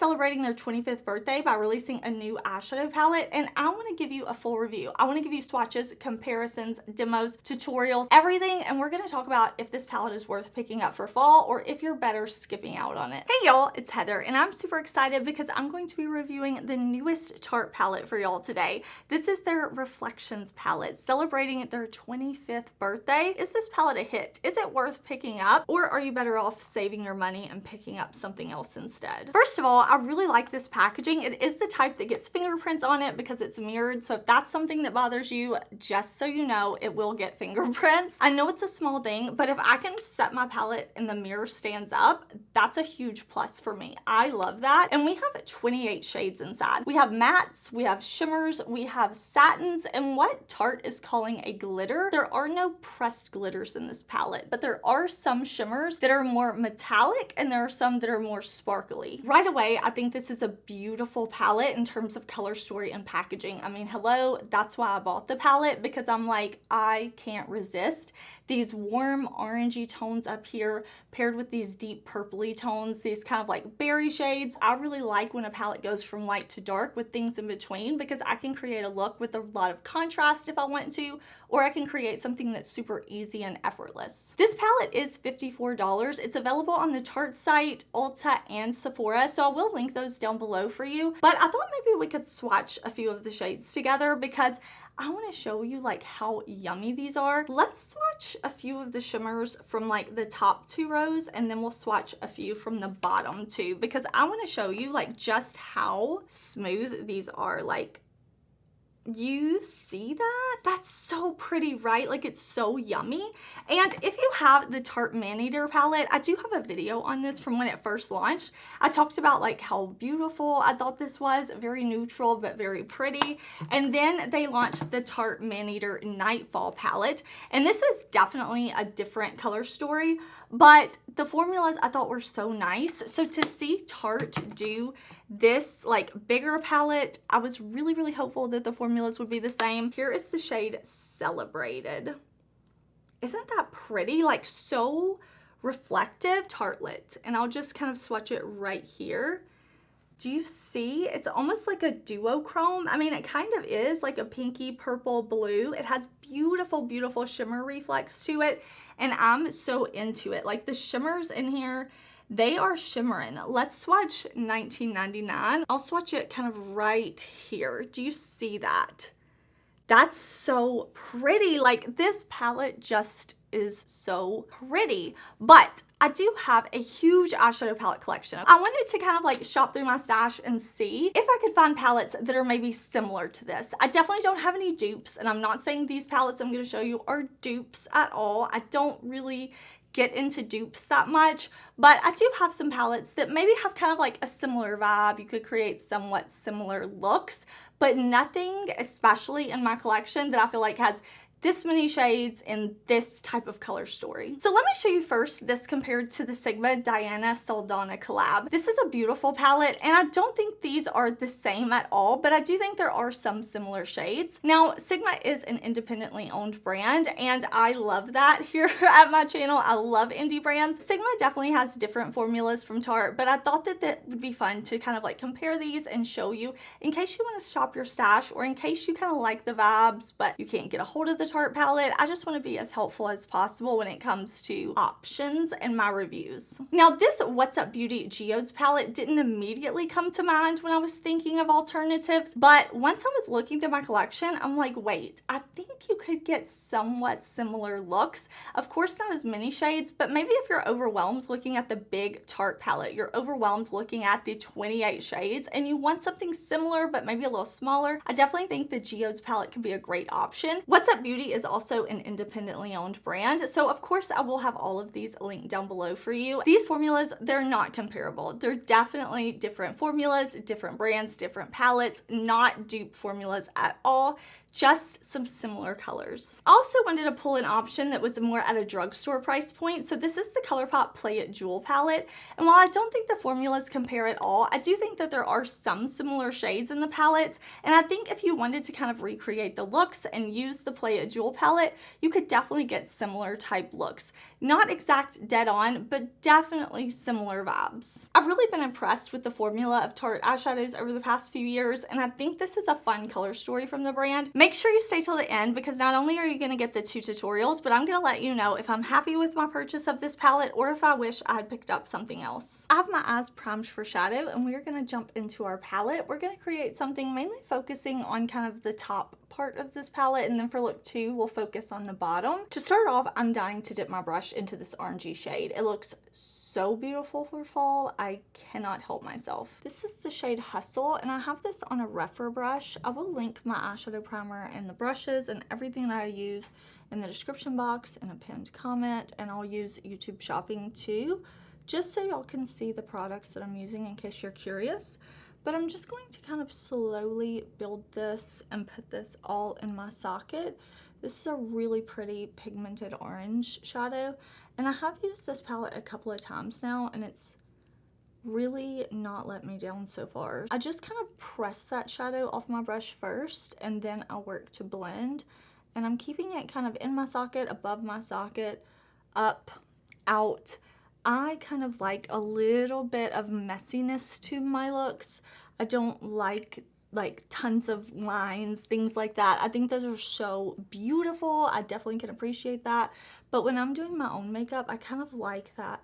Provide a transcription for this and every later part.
celebrating their 25th birthday by releasing a new eyeshadow palette, and I want to give you a full review. I want to give you swatches, comparisons, demos, tutorials, everything, and we're going to talk about if this palette is worth picking up for fall or if you're better skipping out on it. Hey y'all, it's Heather, and I'm super excited because I'm going to be reviewing the newest Tarte palette for y'all today. This is their Reflections palette, celebrating their 25th birthday. Is this palette a hit? Is it worth picking up, or are you better off saving your money and picking up something else instead? First of all, I really like this packaging. It is the type that gets fingerprints on it because it's mirrored, so if that's something that bothers you, just so you know, it will get fingerprints. I know it's a small thing, but if I can set my palette and the mirror stands up, that's a huge plus for me. I love that. And we have 28 shades inside. We have mattes, we have shimmers, we have satins, and what Tarte is calling a glitter. There are no pressed glitters in this palette, but there are some shimmers that are more metallic and there are some that are more sparkly. Right away, I think this is a beautiful palette in terms of color story and packaging. I mean, hello, that's why I bought the palette, because I'm like, I can't resist these warm orangey tones up here paired with these deep purpley tones, these kind of like berry shades. I really like when a palette goes from light to dark with things in between, because I can create a look with a lot of contrast if I want to, or I can create something that's super easy and effortless. This palette is $54. It's available on the Tarte site, Ulta, and Sephora, so I will link those down below for you. But I thought maybe we could swatch a few of the shades together because I want to show you like how yummy these are. Let's swatch a few of the shimmers from like the top two rows, and then we'll swatch a few from the bottom too, because I want to show you like just how smooth these are. Like, you see that? That's so pretty, right? Like, it's so yummy. And if you have the Tarte Man-Eater palette, I do have a video on this from when it first launched. I talked about like how beautiful I thought this was, very neutral but very pretty. And then they launched the Tarte Man-Eater Nightfall palette, and this is definitely a different color story, but the formulas I thought were so nice. So to see Tarte do this like bigger palette, I was really hopeful that the formulas would be the same. Here is the shade Celebrated. Isn't that pretty? Like, so reflective. Tartlet, and I'll just kind of swatch it right here. Do you see? It's almost like a duochrome. I mean, it kind of is like a pinky purple blue. It has beautiful shimmer reflex to it, and I'm so into it. Like, the shimmers in here, they are shimmering. Let's swatch 1999. I'll swatch it kind of right here. Do you see that? That's so pretty. Like, this palette just is so pretty. But I do have a huge eyeshadow palette collection. I wanted to kind of like shop through my stash and see if I could find palettes that are maybe similar to this. I definitely don't have any dupes, and I'm not saying these palettes I'm going to show you are dupes at all. I don't really get into dupes that much, but I do have some palettes that maybe have kind of like a similar vibe. You could create somewhat similar looks, but nothing, especially in my collection, that I feel like has this many shades in this type of color story. So let me show you first this compared to the Sigma Diana Saldana collab. This is a beautiful palette, and I don't think these are the same at all, but I do think there are some similar shades. Now, Sigma is an independently owned brand, and I love that here at my channel. I love indie brands. Sigma definitely has different formulas from Tarte, but I thought that that would be fun to kind of like compare these and show you in case you want to shop your stash, or in case you kind of like the vibes but you can't get a hold of the Tarte palette. I just want to be as helpful as possible when it comes to options and my reviews. Now, this What's Up Beauty Geodes palette didn't immediately come to mind when I was thinking of alternatives, but once I was looking through my collection, I'm like, wait, I think you could get somewhat similar looks. Of course, not as many shades, but maybe if you're overwhelmed looking at the big Tarte palette, you're overwhelmed looking at the 28 shades, and you want something similar but maybe a little smaller, I definitely think the Geodes palette could be a great option. What's Up Beauty is also an independently owned brand, so of course I will have all of these linked down below for you. These formulas, they're not comparable. They're definitely different formulas, different brands, different palettes, not dupe formulas at all. just some similar colors. I also wanted to pull an option that was more at a drugstore price point. So this is the ColourPop Play It Jewel palette. And while I don't think the formulas compare at all, I do think that there are some similar shades in the palette. And I think if you wanted to kind of recreate the looks and use the Play It Jewel palette, you could definitely get similar type looks. Not exact dead on, but definitely similar vibes. I've really been impressed with the formula of Tarte eyeshadows over the past few years, and I think this is a fun color story from the brand. Make sure you stay till the end because not only are you going to get the 2 tutorials, but I'm going to let you know if I'm happy with my purchase of this palette or if I wish I had picked up something else. I have my eyes primed for shadow, and we're going to jump into our palette. We're going to create something mainly focusing on kind of the top part of this palette, and then for look 2 we'll focus on the bottom. To start off, I'm dying to dip my brush into this orangey shade. It looks so beautiful for fall. I cannot help myself. This is the shade Hustle, and I have this on a Refer brush. I will link my eyeshadow primer and the brushes and everything that I use in the description box and a pinned comment, and I'll use YouTube shopping too, just so y'all can see the products that I'm using in case you're curious. But I'm just going to kind of slowly build this and put this all in my socket. This is a really pretty pigmented orange shadow, and I have used this palette a couple of times now, and it's really not let me down so far. I just kind of press that shadow off my brush first, and then I work to blend, and I'm keeping it kind of in my socket, above my socket, up, out. I kind of like a little bit of messiness to my looks. I don't like tons of lines, things like that. I think those are so beautiful. I definitely can appreciate that. But when I'm doing my own makeup, I kind of like that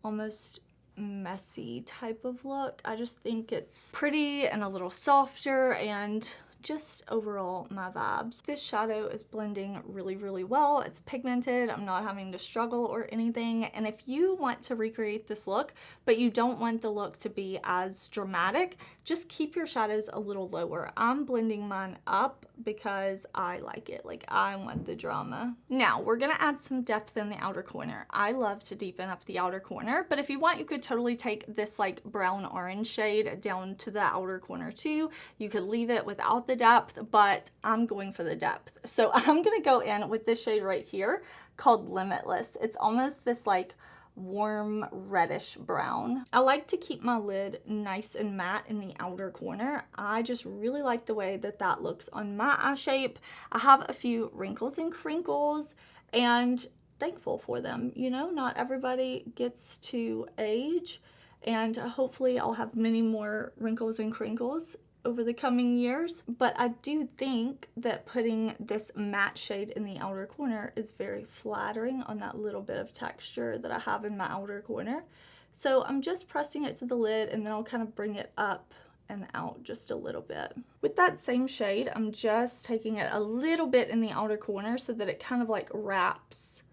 almost messy type of look. I just think it's pretty and a little softer and just overall my vibes. This shadow is blending really, really well. It's pigmented. I'm not having to struggle or anything. And if you want to recreate this look, but you don't want the look to be as dramatic, just keep your shadows a little lower. I'm blending mine up because I like it. Like, I want the drama. Now, we're gonna add some depth in the outer corner. I love to deepen up the outer corner, but if you want, you could totally take this like brown orange shade down to the outer corner too. You could leave it without the depth, but I'm going for the depth. So I'm gonna go in with this shade right here called Limitless. It's almost this like warm reddish brown. I like to keep my lid nice and matte in the outer corner. I just really like the way that that looks on my eye shape. I have a few wrinkles and crinkles, and thankful for them. You know, not everybody gets to age, and hopefully I'll have many more wrinkles and crinkles over the coming years, but I do think that putting this matte shade in the outer corner is very flattering on that little bit of texture that I have in my outer corner. So I'm just pressing it to the lid, and then I'll kind of bring it up and out just a little bit. With that same shade, I'm just taking it a little bit in the outer corner so that it kind of like wraps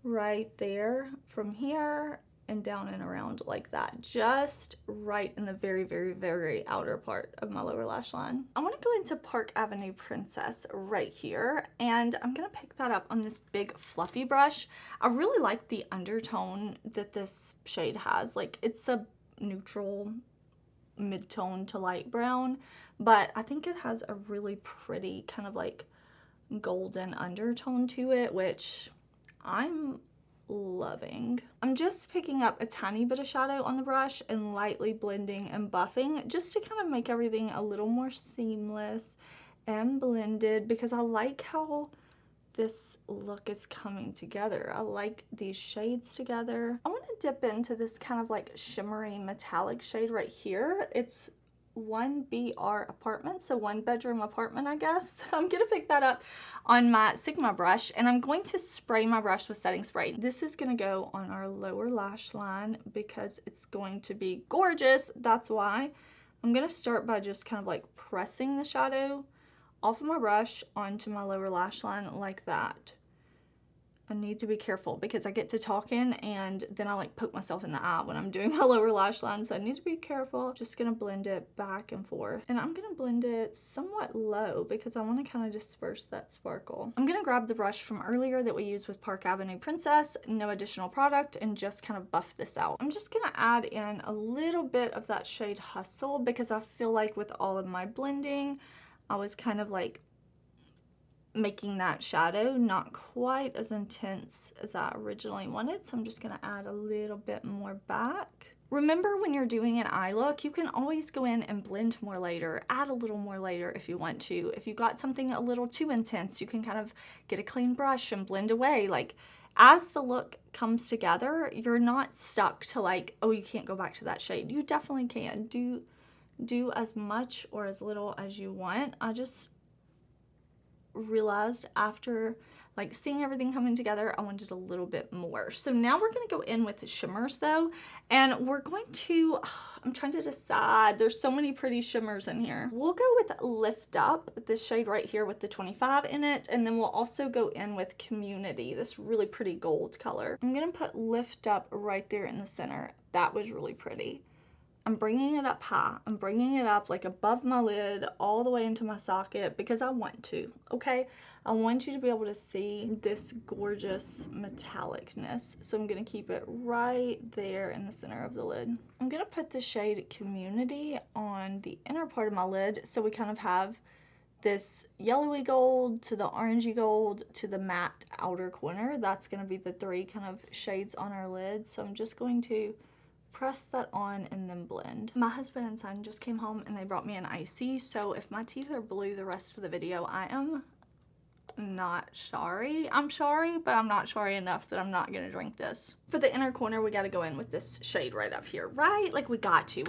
right there from here and down and around like that, just right in the very, very, very outer part of my lower lash line. I want to go into Park Avenue Princess right here, and I'm gonna pick that up on this big fluffy brush. I really like the undertone that this shade has. Like, it's a neutral mid-tone to light brown, but I think it has a really pretty kind of like golden undertone to it, which I'm loving. I'm just picking up a tiny bit of shadow on the brush and lightly blending and buffing just to kind of make everything a little more seamless and blended, because I like how this look is coming together. I like these shades together. I want to dip into this kind of like shimmery metallic shade right here. It's 1BR apartment, so 1-bedroom apartment, I guess. I'm gonna pick that up on my Sigma brush, and I'm going to spray my brush with setting spray. This is gonna go on our lower lash line because it's going to be gorgeous. That's why I'm gonna start by just kind of like pressing the shadow off of my brush onto my lower lash line like that. I need to be careful because I get to talking and then I like poke myself in the eye when I'm doing my lower lash line, so I need to be careful. Just gonna blend it back and forth, and I'm gonna blend it somewhat low because I want to kind of disperse that sparkle. I'm gonna grab the brush from earlier that we used with Park Avenue Princess, no additional product, and just kind of buff this out. I'm just gonna add in a little bit of that shade Hustle because I feel like with all of my blending I was kind of like making that shadow not quite as intense as I originally wanted. So I'm just gonna add a little bit more back. Remember, when you're doing an eye look, you can always go in and blend more later, add a little more later if you want to. If you got something a little too intense, you can kind of get a clean brush and blend away. Like, as the look comes together, you're not stuck to like, oh, you can't go back to that shade. You definitely can. Do as much or as little as you want. I just realized after like seeing everything coming together, I wanted a little bit more. So now we're going to go in with the shimmers though, and we're going to, I'm trying to decide, there's so many pretty shimmers in here. We'll go with Lift Up, this shade right here with the 25 in it, and then we'll also go in with Community, this really pretty gold color. I'm going to put Lift Up right there in the center. That was really pretty. I'm bringing it up high. I'm bringing it up like above my lid all the way into my socket because I want to, okay? I want you to be able to see this gorgeous metallicness. So I'm going to keep it right there in the center of the lid. I'm going to put the shade Community on the inner part of my lid so we kind of have this yellowy gold to the orangey gold to the matte outer corner. That's going to be the three kind of shades on our lid. So I'm just going to press that on and then blend. My husband and son just came home and they brought me an icy, so if my teeth are blue the rest of the video, I am not sorry. I'm sorry, but I'm not sorry enough that I'm not gonna drink this. For the inner corner, we gotta go in with this shade right up here, right? Like we got to.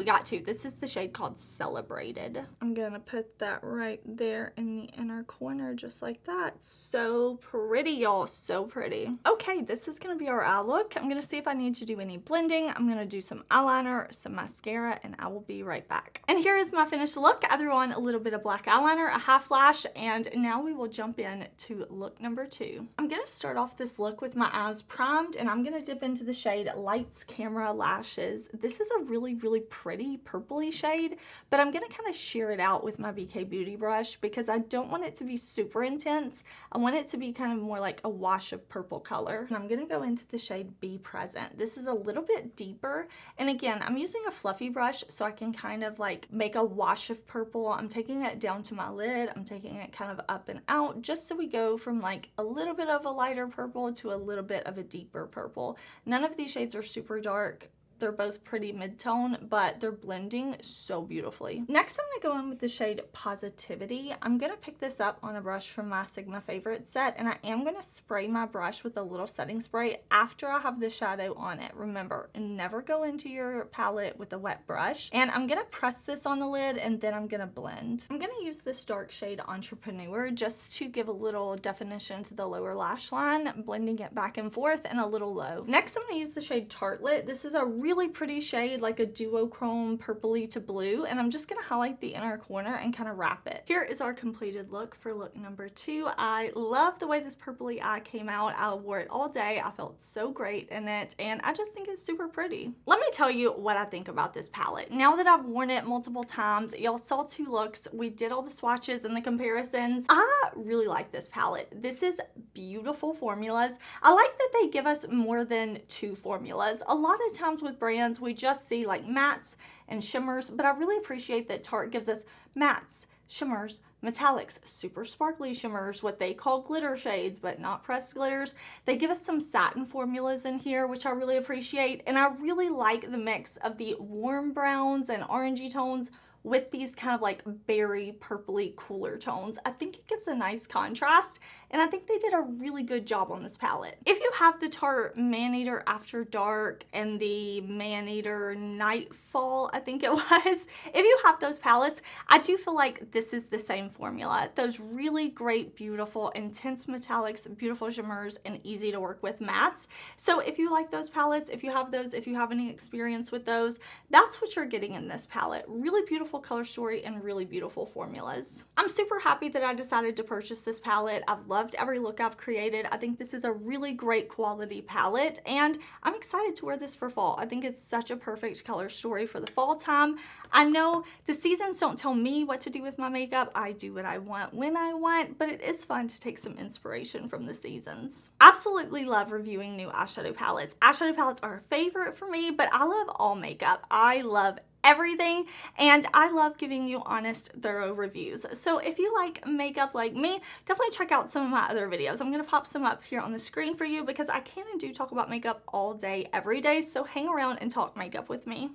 This is the shade called Celebrated. I'm gonna put that right there in the inner corner, just like that. So pretty, y'all, so pretty. Okay, this is gonna be our eye look. I'm gonna see if I need to do any blending. I'm gonna do some eyeliner, some mascara, and I will be right back. And here is my finished look. I threw on a little bit of black eyeliner, a half lash, and now we will jump in to look number 2. I'm gonna start off this look with my eyes primed, and I'm gonna dip into the shade Lights Camera Lashes. This is a really, really pretty purpley shade, but I'm gonna kind of sheer it out with my BK Beauty brush because I don't want it to be super intense. I want it to be kind of more like a wash of purple color. And I'm gonna go into the shade Be Present. This is a little bit deeper, and again, I'm using a fluffy brush so I can kind of like make a wash of purple. I'm taking it down to my lid. I'm taking it kind of up and out just so we go from like a little bit of a lighter purple to a little bit of a deeper purple. None of these shades are super dark. They're both pretty mid-tone, but they're blending so beautifully. Next, I'm gonna go in with the shade Positivity. I'm gonna pick this up on a brush from my Sigma Favorite set, and I am gonna spray my brush with a little setting spray after I have the shadow on it. Remember, never go into your palette with a wet brush. And I'm gonna press this on the lid, and then I'm gonna blend. I'm gonna use this dark shade Entrepreneur just to give a little definition to the lower lash line, blending it back and forth and a little low. Next, I'm gonna use the shade Tartlet. This is a really pretty shade, like a duochrome purpley to blue, and I'm just gonna highlight the inner corner and kind of wrap it. Here is our completed look for look number 2. I love the way this purpley eye came out. I wore it all day. I felt so great in it, and I just think it's super pretty. Let me tell you what I think about this palette. Now that I've worn it multiple times, y'all saw 2 looks. We did all the swatches and the comparisons. I really like this palette. This is beautiful formulas. I like that they give us more than 2 formulas. A lot of times with brands, we just see like mattes and shimmers, but I really appreciate that Tarte gives us mattes, shimmers, metallics, super sparkly shimmers, what they call glitter shades, but not pressed glitters. They give us some satin formulas in here, which I really appreciate, and I really like the mix of the warm browns and orangey tones with these kind of like berry purpley cooler tones. I think it gives a nice contrast, and I think they did a really good job on this palette. If you have the Tarte Maneater After Dark and the Maneater Nightfall, I think it was, if you have those palettes, I do feel like this is the same formula. Those really great, beautiful, intense metallics, beautiful shimmers, and easy to work with mattes. So if you like those palettes, if you have those, if you have any experience with those, that's what you're getting in this palette. Really beautiful color story and really beautiful formulas. I'm super happy that I decided to purchase this palette. I've loved every look I've created. I think this is a really great quality palette, and I'm excited to wear this for fall. I think it's such a perfect color story for the fall time. I know the seasons don't tell me what to do with my makeup. I do what I want when I want, but it is fun to take some inspiration from the seasons. Absolutely love reviewing new eyeshadow palettes. Eyeshadow palettes are a favorite for me, but I love all makeup. I love everything, and I love giving you honest, thorough reviews. So if you like makeup like me, definitely check out some of my other videos. I'm gonna pop some up here on the screen for you because I can and do talk about makeup all day, every day, so hang around and talk makeup with me.